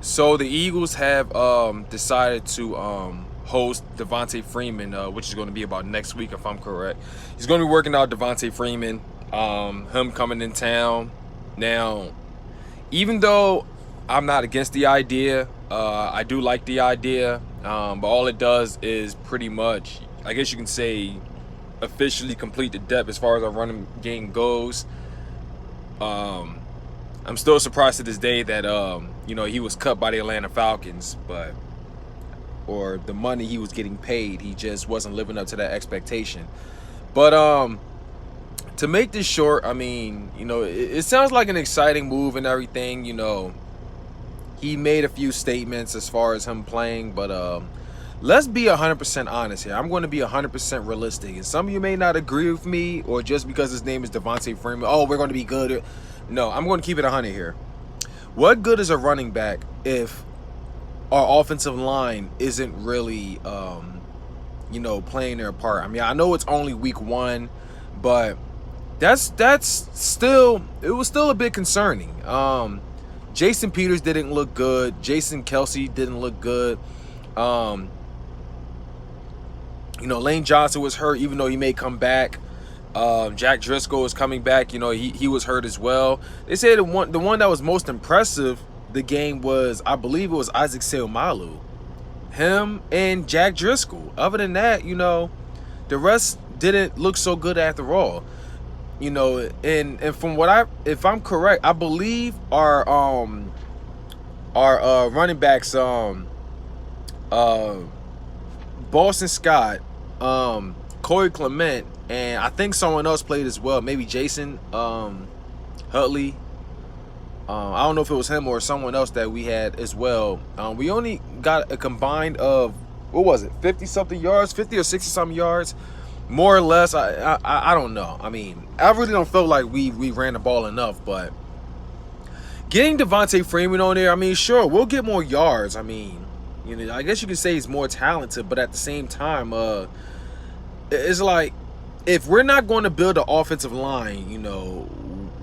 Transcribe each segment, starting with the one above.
So the Eagles have decided to host Devonta Freeman, which is going to be about next week, if I'm correct. He's going to be working out Devonta Freeman, him coming in town. Now, even though I'm not against the idea, I do like the idea, but all it does is pretty much, I guess you can say, officially complete the depth as far as our running game goes. I'm still surprised to this day that he was cut by the Atlanta Falcons, or the money he was getting paid, he just wasn't living up to that expectation. But to make this short, I mean, it sounds like an exciting move and everything. He made a few statements as far as him playing, but let's be 100% honest here. I'm going to be 100% realistic, and some of you may not agree with me, or just because his name is Devonta Freeman, oh, we're going to be good. No, I'm going to keep it 100 here. What good is a running back if our offensive line isn't really, playing their part? I mean, I know it's only week 1, but that's still, it was still a bit concerning. Jason Peters didn't look good. Jason Kelsey didn't look good. Lane Johnson was hurt, even though he may come back. Jack Driscoll is coming back. He was hurt as well. They said the one that was most impressive the game was, I believe it was Isaac Seumalo. Him and Jack Driscoll. Other than that, the rest didn't look so good after all. And from if I'm correct, I believe our running backs, Boston Scott, Corey Clement, and I think someone else played as well. Maybe Jason Hutley. I don't know if it was him or someone else that we had as well. We only got a combined of, what was it, 50-something yards, 50 or 60-something yards, more or less. I don't know. I mean, I really don't feel like we ran the ball enough, but getting Devonta Freeman on there, I mean, sure, we'll get more yards. I mean, I guess you could say he's more talented, but at the same time, it's like, if we're not going to build an offensive line,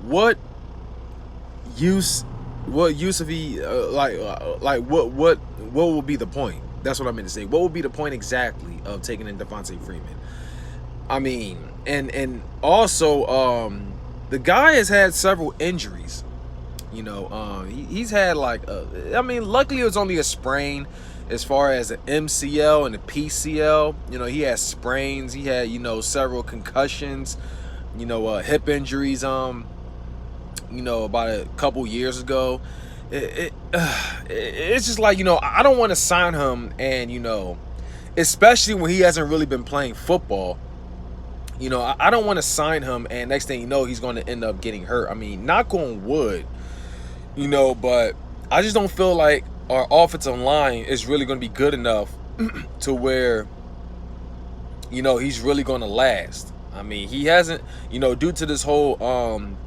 what use of he what will be the point? That's what I meant to say. What would be the point exactly of taking in Devonta Freeman? I mean, and also the guy has had several injuries. He's had luckily it was only a sprain. As far as an MCL and a PCL, he had sprains. He had, several concussions, hip injuries, about a couple years ago. It's just like, I don't want to sign him, and, especially when he hasn't really been playing football. I don't want to sign him, and next thing you know, he's going to end up getting hurt. I mean, knock on wood, but I just don't feel like our offensive line is really going to be good enough to where, he's really going to last. I mean, he hasn't, due to this whole,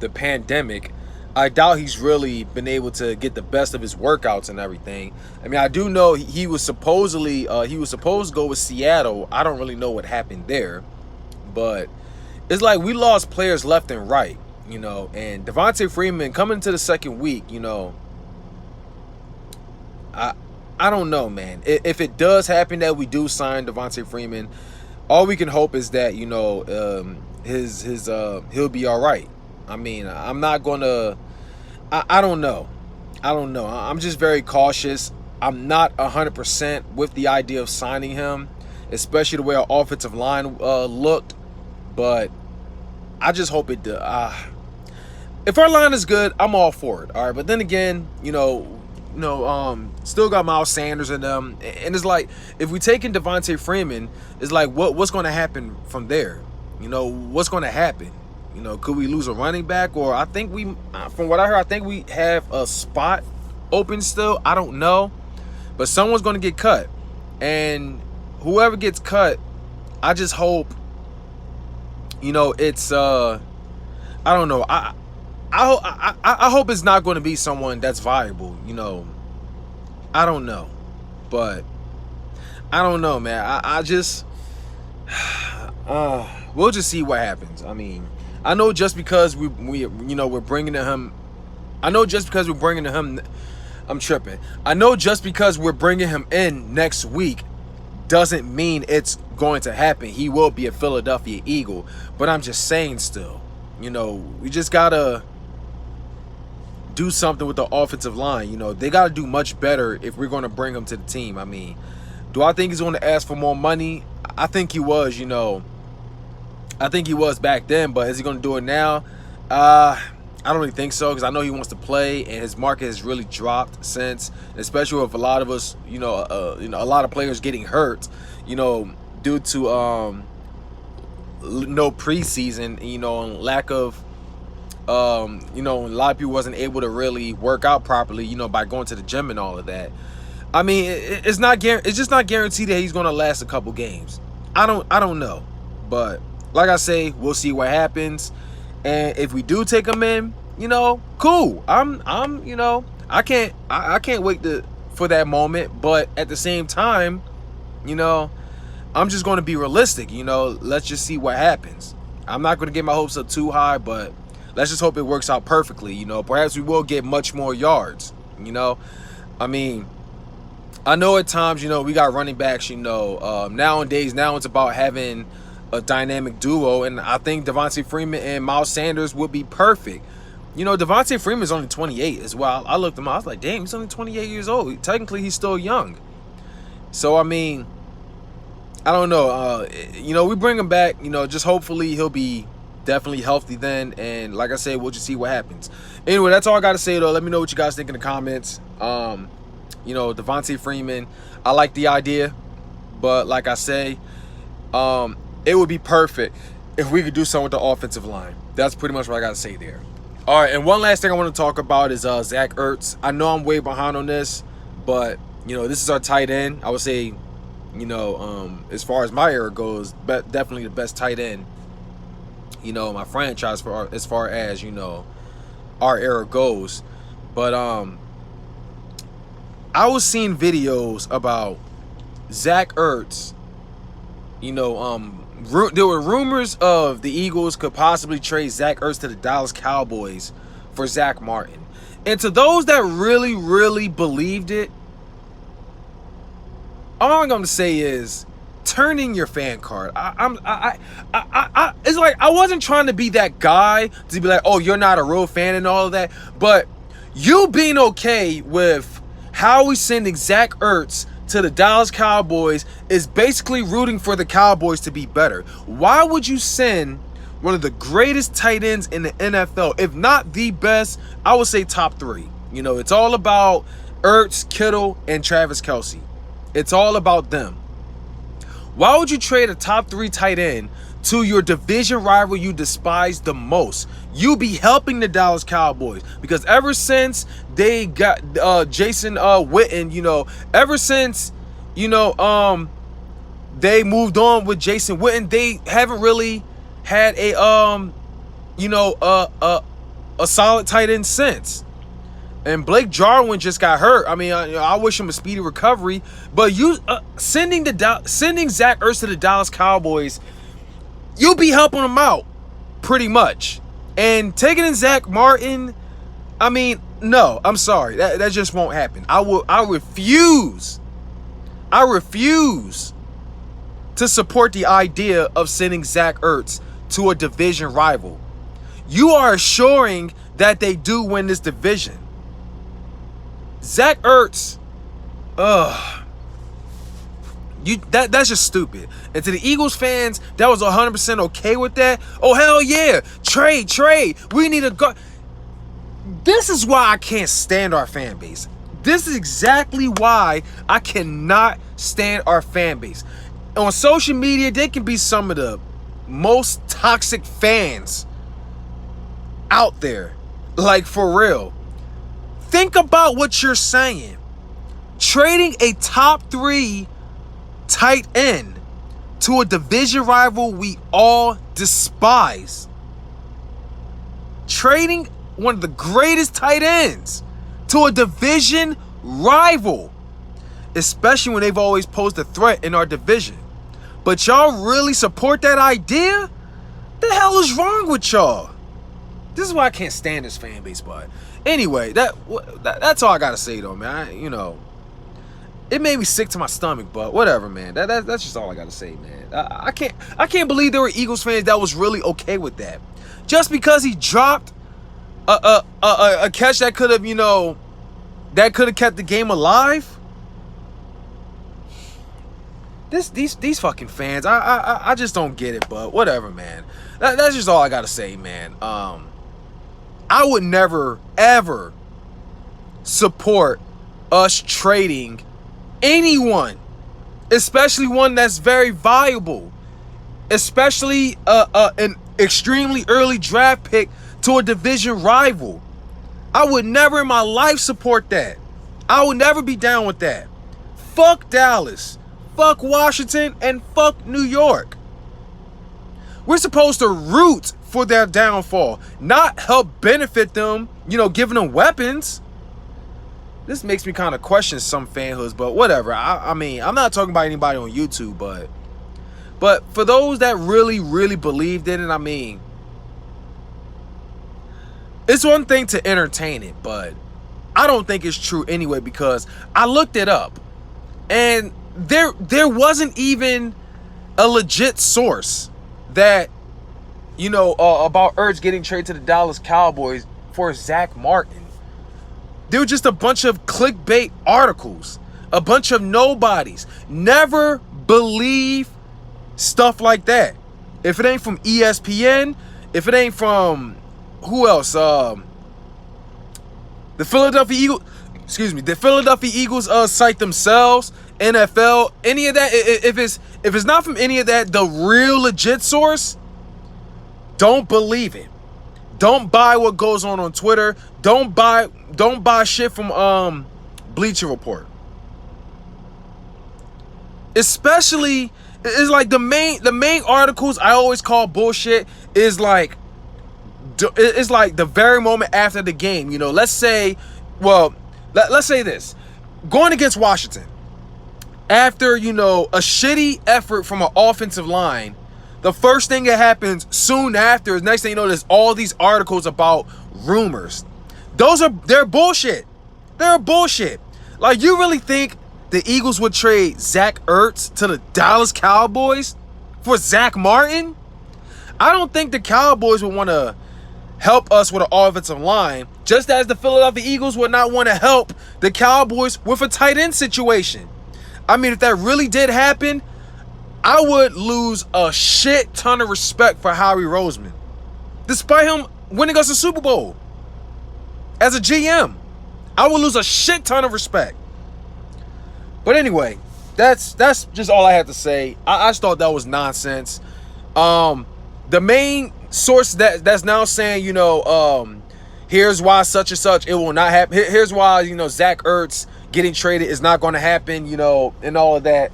the pandemic, I doubt he's really been able to get the best of his workouts and everything. I mean, I do know he was supposed to go with Seattle. I don't really know what happened there, but it's like we lost players left and right, and Devonta Freeman coming into the second week, I don't know, man. If it does happen that we do sign Devonta Freeman, all we can hope is that he'll be all right. I mean, I'm not gonna. I don't know. I'm just very cautious. I'm not 100% with the idea of signing him, especially the way our offensive line looked. But I just hope it does. If our line is good, I'm all for it. All right, but then again, still got Miles Sanders in them, and it's like, if we take in Devonta Freeman, it's like, what's going to happen from there? What's going to happen? Could we lose a running back? Or I think from what I heard, I think we have a spot open still. I don't know, but someone's going to get cut, and whoever gets cut, I just hope, it's I don't know. I hope it's not going to be someone that's viable, I don't know. But I don't know, man. I just we'll just see what happens. I mean, I know just because we're bringing to him, I'm tripping. I know just because we're bringing him in next week doesn't mean it's going to happen. He will be a Philadelphia Eagle. But I'm just saying still, you know, we just got to do something with the offensive line. You know, they got to do much better if we're going to bring him to the team. I mean, do I think he's going to ask for more money? I think he was, you know. I think he was back then, but is he going to do it now? I don't really think so, because I know he wants to play, and his market has really dropped since, especially with a lot of us, you know, a lot of players getting hurt, you know, due to no preseason, you know, and lack of, you know, a lot of people wasn't able to really work out properly, you know, by going to the gym and all of that. I mean, it's just not guaranteed that he's going to last a couple games. I don't know, but like I say, we'll see what happens. And if we do take him in, you know, cool. I'm you know, I can't wait for that moment. But at the same time, you know, I'm just going to be realistic. You know, let's just see what happens. I'm not going to get my hopes up too high, but let's just hope it works out perfectly. You know, perhaps we will get much more yards. You know, I mean, I know at times, you know, we got running backs. You know, nowadays, now it's about having a dynamic duo, and I think Devonta Freeman and Miles Sanders would be perfect. You know, Devonta Freeman is only 28 as well. I looked him up. I was like, damn, he's only 28 years old. Technically, he's still young. So, I mean, I don't know. You know, we bring him back. You know, just hopefully he'll be definitely healthy then. And like I said, we'll just see what happens. Anyway, that's all I got to say, though. Let me know what you guys think in the comments. You know, Devonta Freeman, I like the idea. But like I say, it would be perfect if we could do something with the offensive line. That's pretty much what I got to say there. All right, and one last thing I want to talk about is Zach Ertz. I know I'm way behind on this, but, you know, this is our tight end. I would say, you know, as far as my era goes, definitely the best tight end, you know, my franchise as far as, you know, our era goes. But I was seeing videos about Zach Ertz, you know, there were rumors of the Eagles could possibly trade Zach Ertz to the Dallas Cowboys for Zach Martin. And to those that really, really believed it, all I'm going to say is turn in your fan card. It's like I wasn't trying to be that guy to be like, oh, you're not a real fan and all of that. But you being okay with how we sending Zach Ertz to the Dallas Cowboys is basically rooting for the Cowboys to be better. Why would you send one of the greatest tight ends in the NFL, if not the best? I would say top 3. You know, it's all about Ertz, Kittle, and Travis Kelce. It's all about them. Why would you trade a top 3 tight end to your division rival you despise the most? You be helping the Dallas Cowboys, because ever since they got Jason Witten, you know, ever since, you know, they moved on with Jason Witten, they haven't really had a you know, a solid tight end since. And Blake Jarwin just got hurt. I mean, I wish him a speedy recovery. But you sending Zach Ertz to the Dallas Cowboys, you'll be helping them out pretty much. And taking in Zach Martin, I mean, no, I'm sorry. That just won't happen. I refuse to support the idea of sending Zach Ertz to a division rival. You are assuring that they do win this division. Zach Ertz, that's just stupid. And to the Eagles fans that was 100% okay with that, oh hell yeah, trade. We need a guard. This is why I can't stand our fan base. This is exactly why I cannot stand our fan base. On social media, they can be some of the most toxic fans out there. Like, for real. Think about what you're saying. Trading a top 3 tight end to a division rival we all despise. Trading one of the greatest tight ends to a division rival, especially when they've always posed a threat in our division. But y'all really support that idea? The hell is wrong with y'all? This is why I can't stand this fan base, but Anyway, that's all I gotta say though, man. It made me sick to my stomach, but whatever, man. That's just all I gotta say, man. I can't believe there were Eagles fans that was really okay with that. Just because he dropped a catch that could have, kept the game alive. These fucking fans, I just don't get it, but whatever, man. That's just all I gotta say, man. I would never, ever support us trading anyone, especially one that's very valuable, especially an extremely early draft pick to a division rival. I would never in my life support that. I would never be down with that. Fuck Dallas, fuck Washington, and fuck New York. We're supposed to root for their downfall, not help benefit them, giving them weapons. This makes me kind of question some fanhoods, but whatever. I mean, I'm not talking about anybody on YouTube, but for those that really, really believed in it, I mean, it's one thing to entertain it, but I don't think it's true anyway, because I looked it up and there wasn't even a legit source that about Ertz getting traded to the Dallas Cowboys for Zach Martin. There were just a bunch of clickbait articles, a bunch of nobodies. Never believe stuff like that. If it ain't from ESPN, if it ain't from who else? The Philadelphia Eagles. The Philadelphia Eagles cite themselves, NFL, any of that. If it's not from any of that, the real legit source, don't believe it. Don't buy what goes on Twitter. Don't buy shit from Bleacher Report. Especially, it's like the main articles I always call bullshit is like, it's like the very moment after the game. Let's say, let's say this, going against Washington, after a shitty effort from an offensive line, the first thing that happens soon after is, next thing you know, there's all these articles about rumors. They're bullshit. They're bullshit. Like, you really think the Eagles would trade Zach Ertz to the Dallas Cowboys for Zach Martin? I don't think the Cowboys would want to help us with an offensive line, just as the Philadelphia Eagles would not want to help the Cowboys with a tight end situation. I mean, if that really did happen, I would lose a shit ton of respect for Howie Roseman, despite him winning us a Super Bowl. As a GM, I would lose a shit ton of respect. But anyway, that's just all I had to say. I just thought that was nonsense. The main source that's now saying, here's why such and such, it will not happen. Here's why, Zach Ertz getting traded is not going to happen, and all of that.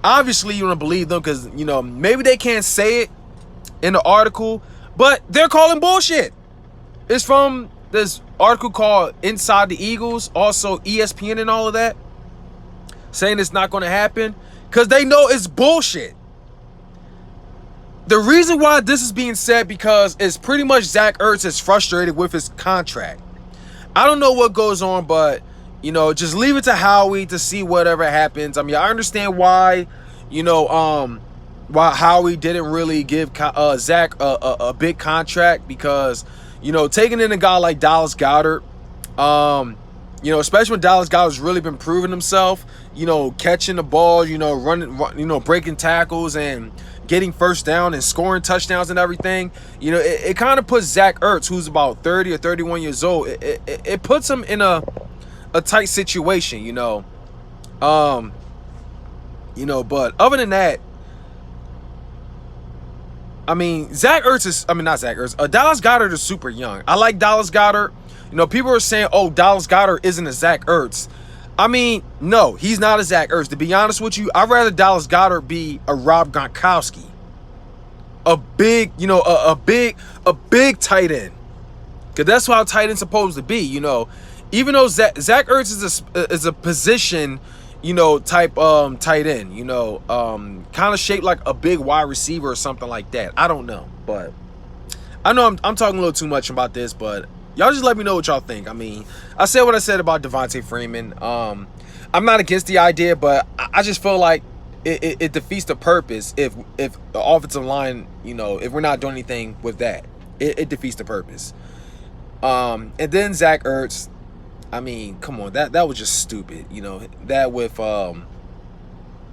Obviously you don't believe them because, maybe they can't say it in the article, but they're calling bullshit. It's from this article called Inside the Eagles, also ESPN and all of that, saying it's not going to happen because they know it's bullshit. The reason why this is being said because it's pretty much Zach Ertz is frustrated with his contract. I don't know what goes on, but just leave it to Howie to see whatever happens. I mean, I understand why, why Howie didn't really give Zach a big contract because, taking in a guy like Dallas Goedert, especially when Dallas Goedert's really been proving himself, catching the ball, running, breaking tackles and getting first down and scoring touchdowns and everything. It kind of puts Zach Ertz, who's about 30 or 31 years old, it puts him in a tight situation, but other than that, I mean, Dallas Goedert is super young. I like Dallas Goedert. People are saying, oh, Dallas Goedert isn't a Zach Ertz. I mean, no, he's not a Zach Ertz. To be honest with you, I'd rather Dallas Goedert be a Rob Gronkowski. A big, a big tight end. Because that's how tight end's supposed to be, Even though Zach Ertz is a position, type tight end, kind of shaped like a big wide receiver or something like that. I don't know, but I know I'm talking a little too much about this, but y'all just let me know what y'all think. I mean, I said what I said about Devonta Freeman. I'm not against the idea, but I just feel like it defeats the purpose if the offensive line, you know, if we're not doing anything with that. It defeats the purpose. And then Zach Ertz, I mean, come on, that was just stupid. You know, that with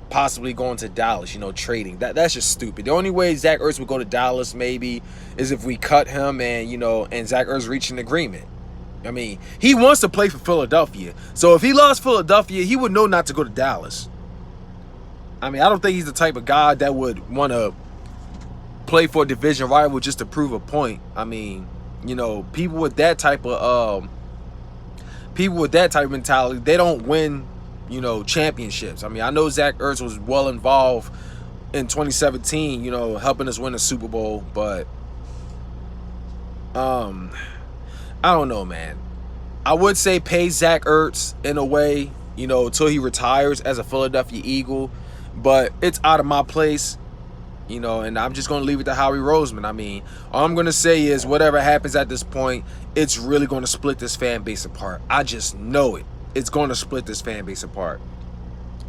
possibly going to Dallas, you know, trading. That's just stupid. The only way Zach Ertz would go to Dallas maybe is if we cut him and, you know, and Zach Ertz reach an agreement. I mean, he wants to play for Philadelphia. So if he lost Philadelphia, he would know not to go to Dallas. I mean, I don't think he's the type of guy that would want to play for a division rival just to prove a point. I mean, you know, people with that type of mentality, they don't win, you know, championships. I mean, I know Zach Ertz was well involved in 2017, you know, helping us win a Super Bowl, but I don't know, man. I would say pay Zach Ertz in a way, you know, until he retires as a Philadelphia Eagle, but it's out of my place, you know, and I'm just going to leave it to Howie Roseman. I mean, all I'm going to say is whatever happens at this point, it's really going to split this fan base apart. I just know it. It's going to split this fan base apart.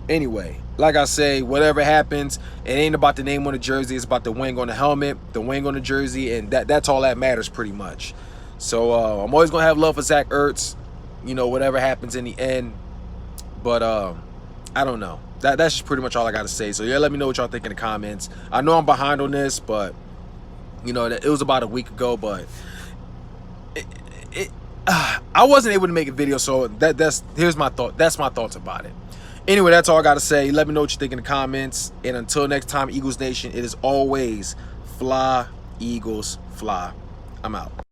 Anyway, like I say, whatever happens, it ain't about the name on the jersey. It's about the wing on the helmet, the wing on the jersey, and that's all that matters pretty much. So I'm always going to have love for Zach Ertz, you know, whatever happens in the end. But I don't know. That's just pretty much all I got to say. So, yeah, let me know what y'all think in the comments. I know I'm behind on this, but, you know, it was about a week ago. But I wasn't able to make a video, so here's my thought. That's my thoughts about it. Anyway, that's all I got to say. Let me know what you think in the comments. And until next time, Eagles Nation, it is always fly, Eagles, fly. I'm out.